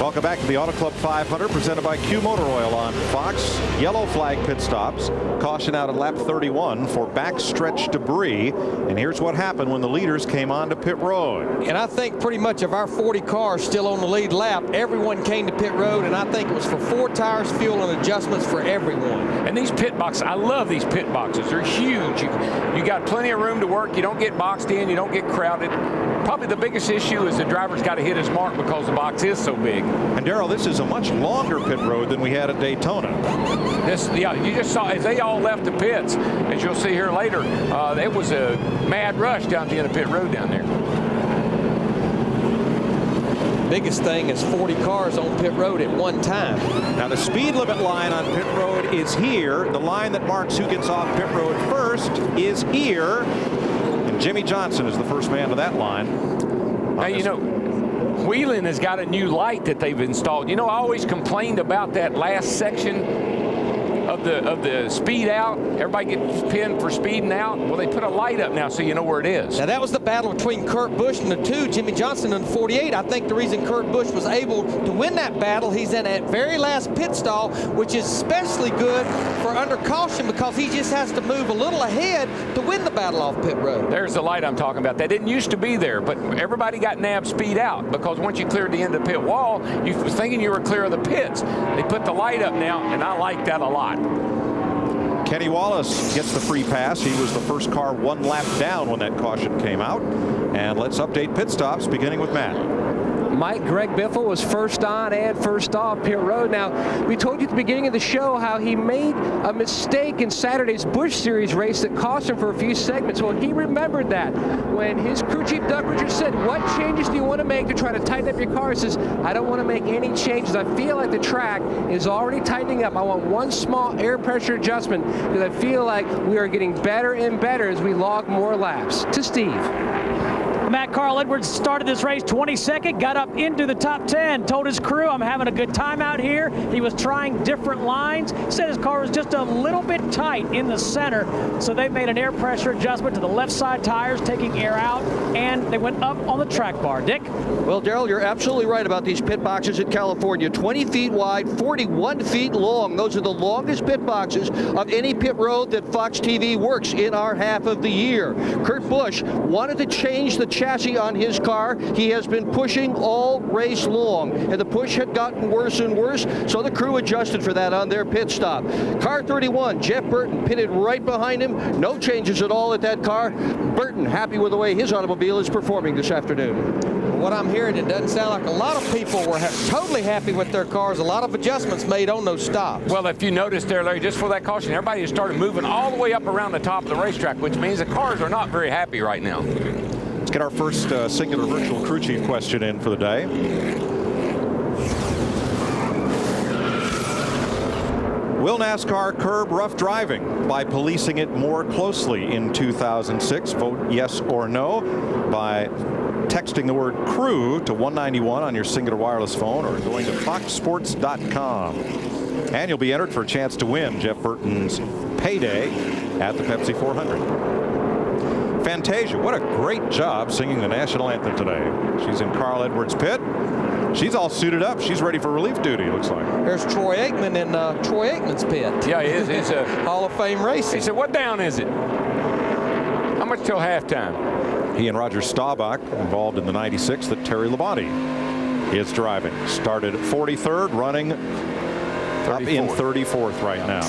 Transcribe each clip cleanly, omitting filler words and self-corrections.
Welcome back to the Auto Club 500 presented by Q Motor Oil on Fox. Yellow flag pit stops. Caution out at lap 31 for backstretch debris. And here's what happened when the leaders came onto pit road. And I think pretty much of our 40 cars still on the lead lap, everyone came to pit road, and I think it was for 4 tires, fuel, and adjustments for everyone. And these pit boxes, I love these pit boxes. They're huge. You got plenty of room to work. You don't get boxed in. You don't get crowded. Probably the biggest issue is the driver's got to hit his mark because the box is so big. And Darrell, this is a much longer pit road than we had at Daytona. Yeah, you just saw as they all left the pits, as you'll see here later, it was a mad rush down the end of pit road down there. Biggest thing is 40 cars on pit road at one time. Now the speed limit line on pit road is here. The line that marks who gets off pit road first is here. And Jimmy Johnson is the first man to that line. Now, you know, Wheeling has got a new light that they've installed. You know, I always complained about that last section of the speed out. Everybody gets pinned for speeding out. Well, they put a light up now so you know where it is. Now, that was the battle between Kurt Busch and the 2, Jimmy Johnson and the 48. I think the reason Kurt Busch was able to win that battle, he's in that very last pit stall, which is especially good for under caution because he just has to move a little ahead to win the battle off pit road. There's the light I'm talking about. That didn't used to be there, but everybody got nabbed speed out because once you cleared the end of the pit wall, you was thinking you were clear of the pits. They put the light up now, and I like that a lot. Kenny Wallace gets the free pass. He was the first car 1 lap down when that caution came out. And let's update pit stops, beginning with Matt. Mike, Greg Biffle was first on and first off pit road. Now, we told you at the beginning of the show how he made a mistake in Saturday's Busch Series race that cost him for a few segments. Well, he remembered that when his crew chief, Doug Richards, said, what changes do you want to make to try to tighten up your car? He says, I don't want to make any changes. I feel like the track is already tightening up. I want one small air pressure adjustment because I feel like we are getting better and better as we log more laps. To Steve. Matt, Carl Edwards started this race 22nd, got up into the top 10, told his crew, I'm having a good time out here. He was trying different lines, said his car was just a little bit tight in the center, so they made an air pressure adjustment to the left side tires, taking air out, and they went up on the track bar. Dick? Well, Darrell, you're absolutely right about these pit boxes in California. 20 feet wide, 41 feet long. Those are the longest pit boxes of any pit road that Fox TV works in our half of the year. Kurt Busch wanted to change the chassis on his car. He has been pushing all race long, and the push had gotten worse and worse, so the crew adjusted for that on their pit stop. Car 31, Jeff Burton, pitted right behind him. No changes at all at that car. Burton happy with the way his automobile is performing this afternoon. What I'm hearing, it doesn't sound like a lot of people were totally happy with their cars. A lot of adjustments made on those stops. Well, if you notice there, Larry, just for that caution, everybody has started moving all the way up around the top of the racetrack, which means the cars are not very happy right now. Let's get our first singular virtual crew chief question in for the day. Will NASCAR curb rough driving by policing it more closely in 2006? Vote yes or no by texting the word crew to 191 on your singular wireless phone or going to foxsports.com. And you'll be entered for a chance to win Jeff Burton's payday at the Pepsi 400. Fantasia, what a great job singing the national anthem today. She's in Carl Edwards' pit. She's all suited up. She's ready for relief duty, it looks like. There's Troy Aikman in Troy Aikman's pit. Yeah, he is. He's a Hall of Fame racing. He said, what down is it? How much till halftime? He and Roger Staubach involved in the 96 that Terry Labonte is driving. Started 43rd, running up in 34th right now.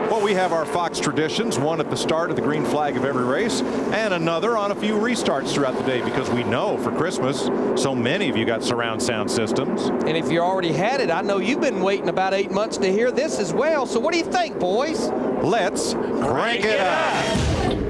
Well, we have our Fox traditions, one at the start of the green flag of every race, and another on a few restarts throughout the day, because we know for Christmas, so many of you got surround sound systems. And if you already had it, I know you've been waiting about 8 months to hear this as well. So what do you think, boys? Let's crank it up.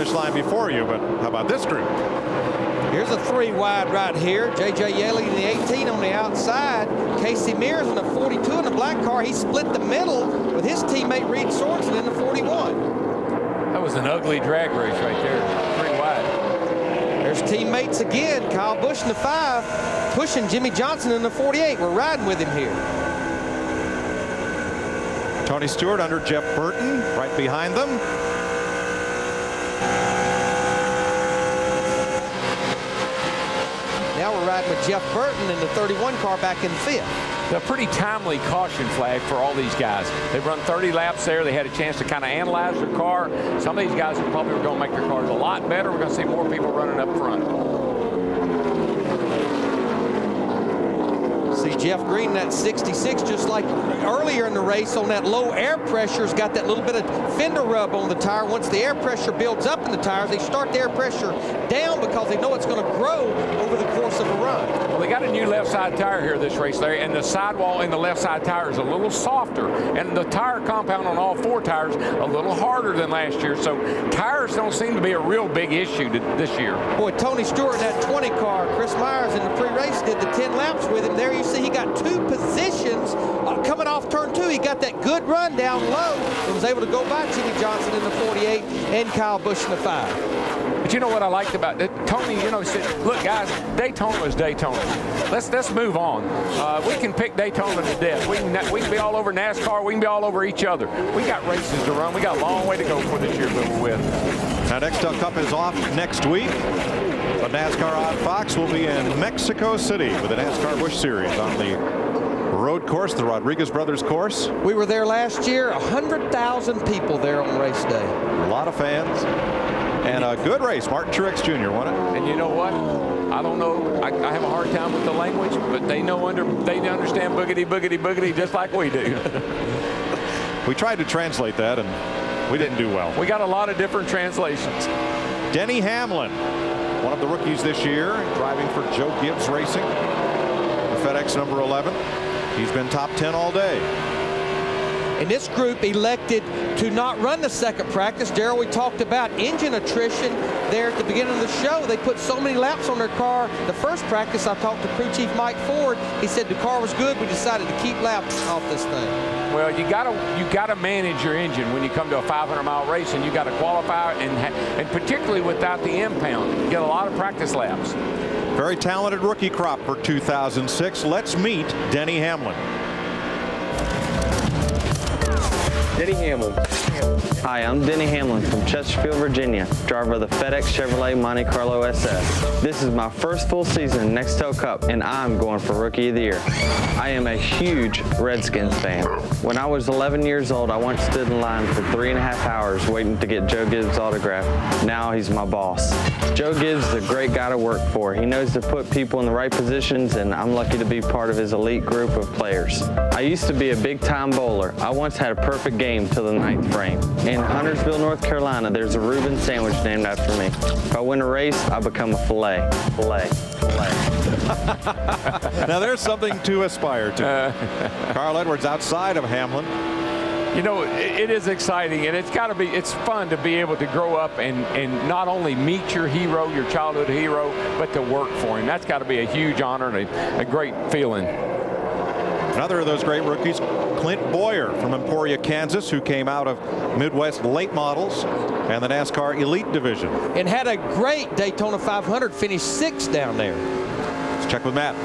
finish line before you, but how about this group? Here's a 3 wide right here. J.J. Yeley in the 18 on the outside. Casey Mears in the 42 in the black car. He split the middle with his teammate Reed Sorensen in the 41. That was an ugly drag race right there. 3 wide. There's teammates again. Kyle Busch in the 5, pushing Jimmy Johnson in the 48. We're riding with him here. Tony Stewart under Jeff Burton, right behind them. Now we're riding with Jeff Burton in the 31 car back in 5th. A pretty timely caution flag for all these guys. They've run 30 laps there. They had a chance to kind of analyze their car. Some of these guys are probably going to make their cars a lot better. We're going to see more people running up front. See Jeff Green in that 66, just like earlier in the race on that low air pressure, has got that little bit of fender rub on the tire. Once the air pressure builds up in the tires, they start the air pressure down because they know it's going to grow over the course of a run. Well, they got a new left side tire here this race, Larry, and the sidewall in the left side tire is a little softer, and the tire compound on all 4 tires a little harder than last year. So tires don't seem to be a real big issue this year. Boy, Tony Stewart in that 20 car, Chris Myers in the pre-race did the 10 laps with him. There you see he got 2 positions coming off turn 2. He got that good run down low and was able to go by Jimmy Johnson in the 48 and Kyle Busch in the 5. But you know what I liked about it? Tony, you know, said, look, guys, Daytona is Daytona. Let's move on. We can pick Daytona to death. We can be all over NASCAR. We can be all over each other. We got races to run. We got a long way to go for this year, but we're with. Now, Nextel Cup is off next week. But NASCAR on Fox will be in Mexico City with the NASCAR Busch Series on the road course, the Rodriguez Brothers course. We were there last year, 100,000 people there on race day. A lot of fans. And a good race. Martin Truex Jr. won it. And you know what? I don't know. I have a hard time with the language, but they understand boogity, boogity, boogity just like we do. We tried to translate that, and we didn't do well. We got a lot of different translations. Denny Hamlin, one of the rookies this year, driving for Joe Gibbs Racing, the FedEx number 11. He's been top 10 all day. And this group elected to not run the second practice. Darrell, we talked about engine attrition there at the beginning of the show. They put so many laps on their car. The first practice, I talked to crew chief Mike Ford. He said the car was good. We decided to keep laps off this thing. Well, you gotta manage your engine when you come to a 500-mile race, and you got to qualify, and particularly without the impound, you get a lot of practice laps. Very talented rookie crop for 2006. Let's meet Denny Hamlin. Denny Hamlin. Hi, I'm Denny Hamlin from Chesterfield, Virginia, driver of the FedEx Chevrolet Monte Carlo SS. This is my first full season in Nextel Cup, and I'm going for Rookie of the Year. I am a huge Redskins fan. When I was 11 years old, I once stood in line for 3.5 hours waiting to get Joe Gibbs' autograph. Now he's my boss. Joe Gibbs is a great guy to work for. He knows to put people in the right positions, and I'm lucky to be part of his elite group of players. I used to be a big-time bowler. I once had a perfect game till the 9th frame. In Huntersville, North Carolina, there's a Reuben sandwich named after me. If I win a race, I become a filet. Filet. Filet. Now there's something to aspire to. Carl Edwards outside of Hamlin. You know, it is exciting, and it's fun to be able to grow up and not only meet your hero, your childhood hero, but to work for him. That's got to be a huge honor and a great feeling. Another of those great rookies, Clint Boyer from Emporia, Kansas, who came out of Midwest Late Models and the NASCAR Elite Division. And had a great Daytona 500, finished 6th down there. Let's check with Matt.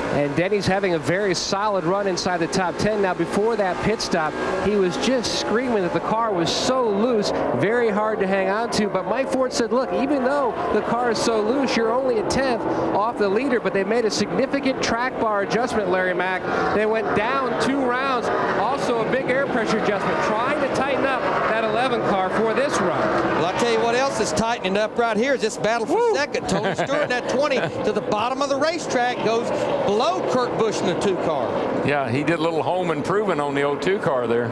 And Denny's having a very solid run inside the top 10. Now, before that pit stop, he was just screaming that the car was so loose, very hard to hang on to. But Mike Ford said, look, even though the car is so loose, you're only a 10th off the leader. But they made a significant track bar adjustment, Larry Mack. They went down 2 rounds. Also a big air pressure adjustment, trying to tighten up that 11 car for this run. Well, I'll tell you what else is tightening up right here is this battle for second. Tony Stewart in that 20 to the bottom of the racetrack goes below Kurt Busch in the 2 car. Yeah, he did a little home improvement on the 02 car there.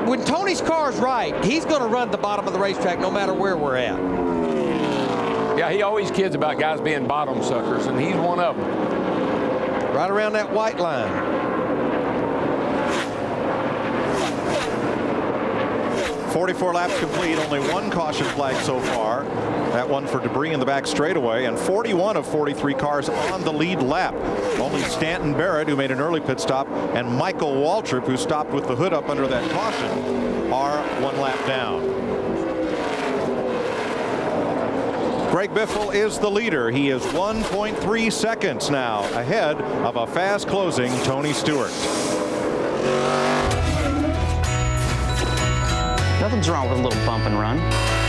When Tony's car's right, he's going to run the bottom of the racetrack no matter where we're at. Yeah, he always kids about guys being bottom suckers, and he's one of them. Right around that white line. 44 laps complete, only one caution flag so far. That one for debris in the back straightaway, and 41 of 43 cars on the lead lap. Only Stanton Barrett, who made an early pit stop, and Michael Waltrip, who stopped with the hood up under that caution, are one lap down. Greg Biffle is the leader. He is 1.3 seconds now ahead of a fast closing Tony Stewart. Nothing's wrong with a little bump and run.